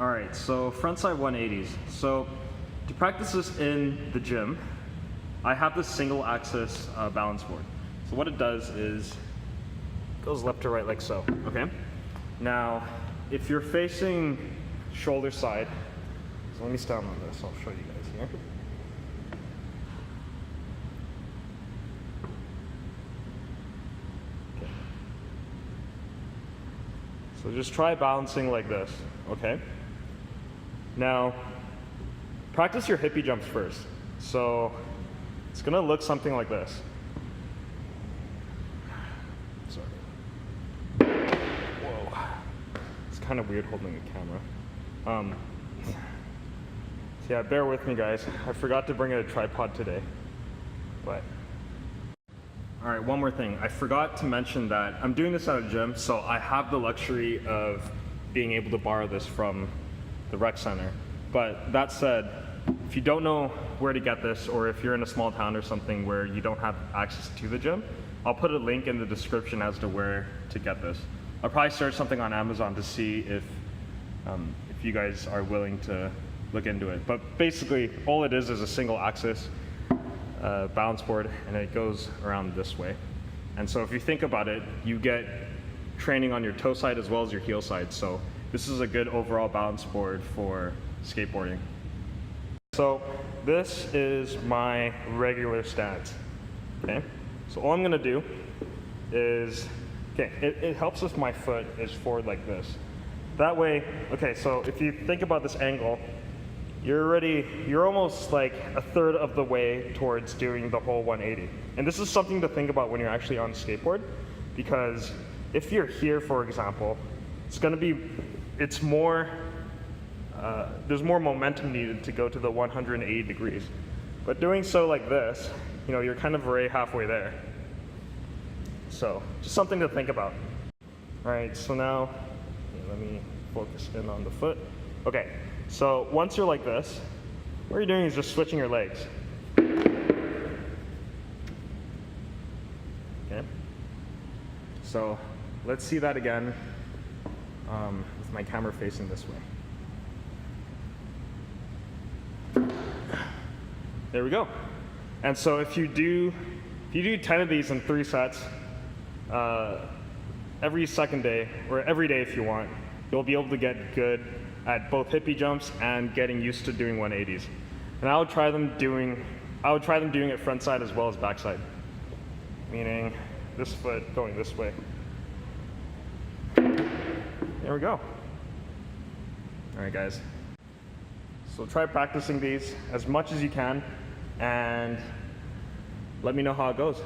All right, so frontside 180s. So to practice this in the gym, I have this single axis balance board. So what it does is it goes left to right like so, okay? Now, if you're facing shoulder side, so let me stand on this, I'll show you guys here. Okay. So just try balancing like this, okay? Now, practice your hippie jumps first. So it's gonna look something like this. Sorry. Whoa. It's kind of weird holding a camera. So yeah, bear with me guys. I forgot to bring a tripod today, but. All right, one more thing. I forgot to mention that I'm doing this at a gym, so I have the luxury of being able to borrow this from the rec center. But that said, if you don't know where to get this, or if you're in a small town or something where you don't have access to the gym, I'll put a link in the description as to where to get this. I'll probably search something on Amazon to see if you guys are willing to look into it. But basically, all it is a single axis balance board, and it goes around this way. And so if you think about it, you get training on your toe side as well as your heel side. So this is a good overall balance board for skateboarding. So this is my regular stance, okay? So all I'm gonna do is, okay, it helps if my foot is forward like this. That way, okay, so if you think about this angle, you're almost like a third of the way towards doing the whole 180. And this is something to think about when you're actually on a skateboard, because if you're here, for example, it's more, there's more momentum needed to go to the 180 degrees. But doing so like this, you know, you're kind of already halfway there. So just something to think about. All right, so now, let me focus in on the foot. Okay, so once you're like this, what you're doing is just switching your legs. Okay, so let's see that again with my camera facing this way. There we go. And so if you do 10 of these in 3 sets, every second day, or every day if you want, you'll be able to get good at both hippie jumps and getting used to doing 180s. And I would try them doing it front side as well as backside, meaning this foot going this way. There we go. All right, guys. So try practicing these as much as you can, and let me know how it goes.